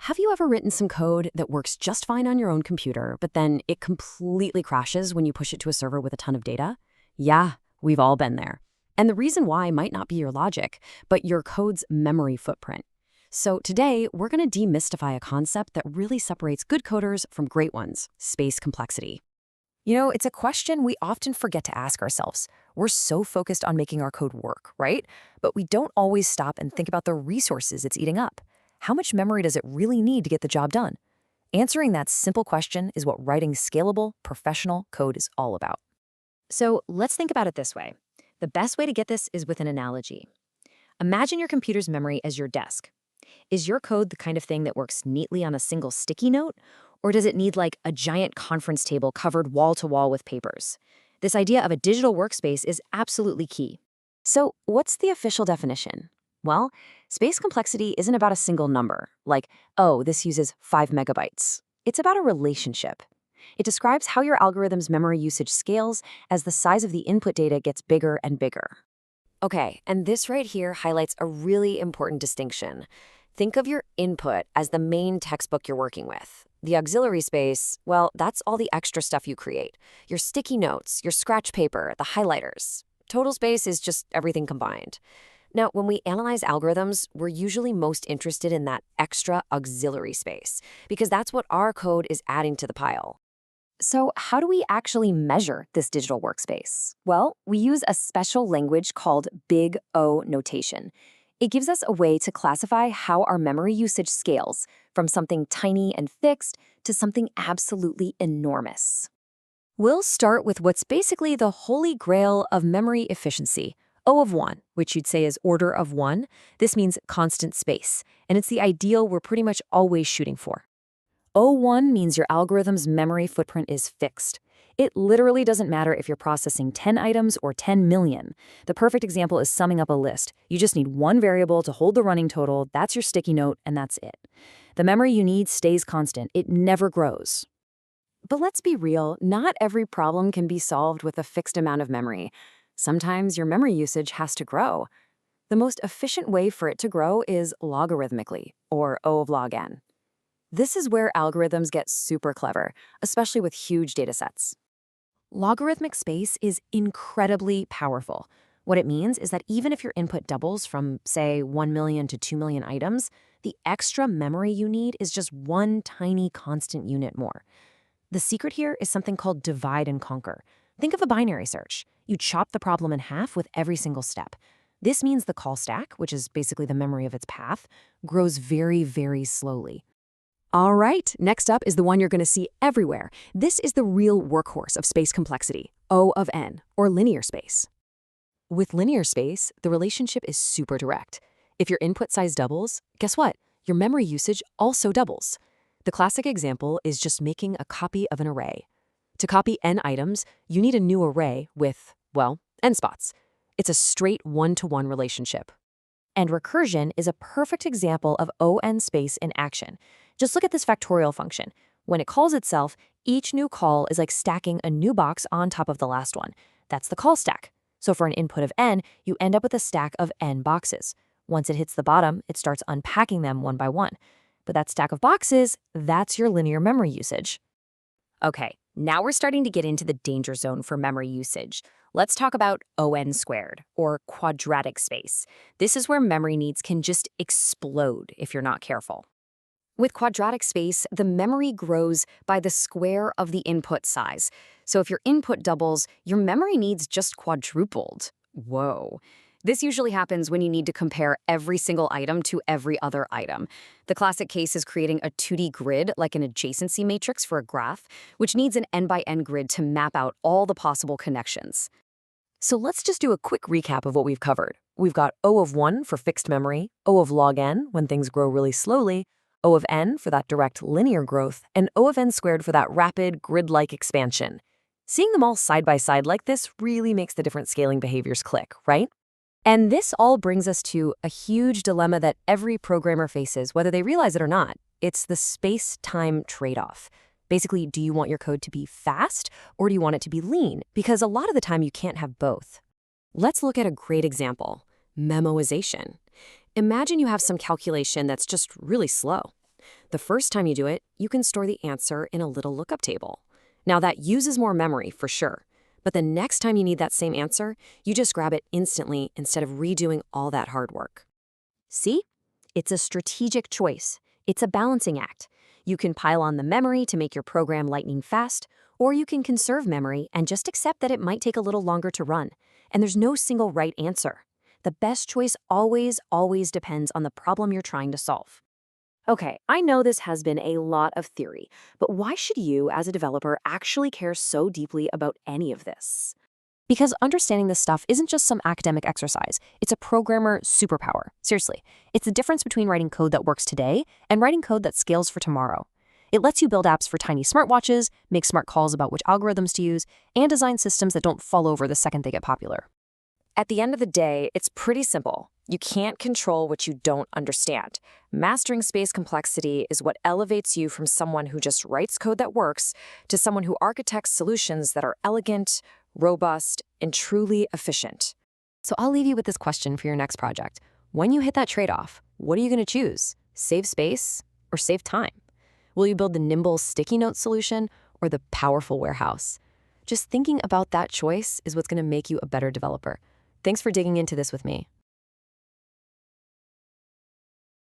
Have you ever written some code that works just fine on your own computer, but then it completely crashes when you push it to a server with a ton of data? Yeah, we've all been there. And the reason why might not be your logic, but your code's memory footprint. So today, we're going to demystify a concept that really separates good coders from great ones: space complexity. It's a question we often forget to ask ourselves. We're so focused on making our code work, right? But we don't always stop and think about the resources it's eating up. How much memory does it really need to get the job done? Answering that simple question is what writing scalable, professional code is all about. So let's think about it this way. The best way to get this is with an analogy. Imagine your computer's memory as your desk. Is your code the kind of thing that works neatly on a single sticky note? Or does it need like a giant conference table covered wall to wall with papers? This idea of a digital workspace is absolutely key. So what's the official definition? Well, space complexity isn't about a single number, like, oh, this uses 5 megabytes. It's about a relationship. It describes how your algorithm's memory usage scales as the size of the input data gets bigger and bigger. Okay, and this right here highlights a really important distinction. Think of your input as the main textbook you're working with. The auxiliary space, well, that's all the extra stuff you create. Your sticky notes, your scratch paper, the highlighters. Total space is just everything combined. Now, when we analyze algorithms, we're usually most interested in that extra auxiliary space, because that's what our code is adding to the pile. So how do we actually measure this digital workspace? Well, we use a special language called Big O notation. It gives us a way to classify how our memory usage scales from something tiny and fixed to something absolutely enormous. We'll start with what's basically the holy grail of memory efficiency, O of 1, which you'd say is order of 1. This means constant space, and it's the ideal we're pretty much always shooting for. O1 means your algorithm's memory footprint is fixed. It literally doesn't matter if you're processing 10 items or 10 million. The perfect example is summing up a list. You just need one variable to hold the running total, that's your sticky note, and that's it. The memory you need stays constant. It never grows. But let's be real, not every problem can be solved with a fixed amount of memory. Sometimes your memory usage has to grow. The most efficient way for it to grow is logarithmically, or O of log n. This is where algorithms get super clever, especially with huge datasets. Logarithmic space is incredibly powerful. What it means is that even if your input doubles from, say, 1 million to 2 million items, the extra memory you need is just one tiny constant unit more. The secret here is something called divide and conquer. Think of a binary search. You chop the problem in half with every single step. This means the call stack, which is basically the memory of its path, grows very, very slowly. All right, next up is the one you're going to see everywhere. This is the real workhorse of space complexity, O of n, or linear space. With linear space, the relationship is super direct. If your input size doubles, guess what? Your memory usage also doubles. The classic example is just making a copy of an array. To copy n items, you need a new array with, well, n spots. It's a straight one-to-one relationship. And recursion is a perfect example of O(n) space in action. Just look at this factorial function. When it calls itself, each new call is like stacking a new box on top of the last one. That's the call stack. So for an input of n, you end up with a stack of n boxes. Once it hits the bottom, it starts unpacking them one by one. But that stack of boxes, that's your linear memory usage. Okay, now we're starting to get into the danger zone for memory usage. Let's talk about O(n) squared, or quadratic space. This is where memory needs can just explode if you're not careful. With quadratic space, the memory grows by the square of the input size. So if your input doubles, your memory needs just quadrupled. Whoa. This usually happens when you need to compare every single item to every other item. The classic case is creating a 2D grid, like an adjacency matrix for a graph, which needs an n by n grid to map out all the possible connections. So let's just do a quick recap of what we've covered. We've got O of 1 for fixed memory, O of log n when things grow really slowly, O of n for that direct linear growth, and O of n squared for that rapid, grid-like expansion. Seeing them all side by side like this really makes the different scaling behaviors click, right? And this all brings us to a huge dilemma that every programmer faces, whether they realize it or not. It's the space-time trade-off. Basically, do you want your code to be fast or do you want it to be lean? Because a lot of the time you can't have both. Let's look at a great example, memoization. Imagine you have some calculation that's just really slow. The first time you do it, you can store the answer in a little lookup table. Now that uses more memory for sure, but the next time you need that same answer, you just grab it instantly instead of redoing all that hard work. See? It's a strategic choice. It's a balancing act. You can pile on the memory to make your program lightning fast, or you can conserve memory and just accept that it might take a little longer to run. And there's no single right answer. The best choice always depends on the problem you're trying to solve. Okay, I know this has been a lot of theory, but why should you, as a developer, actually care so deeply about any of this? Because understanding this stuff isn't just some academic exercise, it's a programmer superpower. Seriously, it's the difference between writing code that works today and writing code that scales for tomorrow. It lets you build apps for tiny smartwatches, make smart calls about which algorithms to use, and design systems that don't fall over the second they get popular. At the end of the day, it's pretty simple. You can't control what you don't understand. Mastering space complexity is what elevates you from someone who just writes code that works to someone who architects solutions that are elegant, robust, and truly efficient. So I'll leave you with this question for your next project. When you hit that trade-off, what are you going to choose? Save space or save time? Will you build the nimble sticky note solution or the powerful warehouse? Just thinking about that choice is what's going to make you a better developer. Thanks for digging into this with me.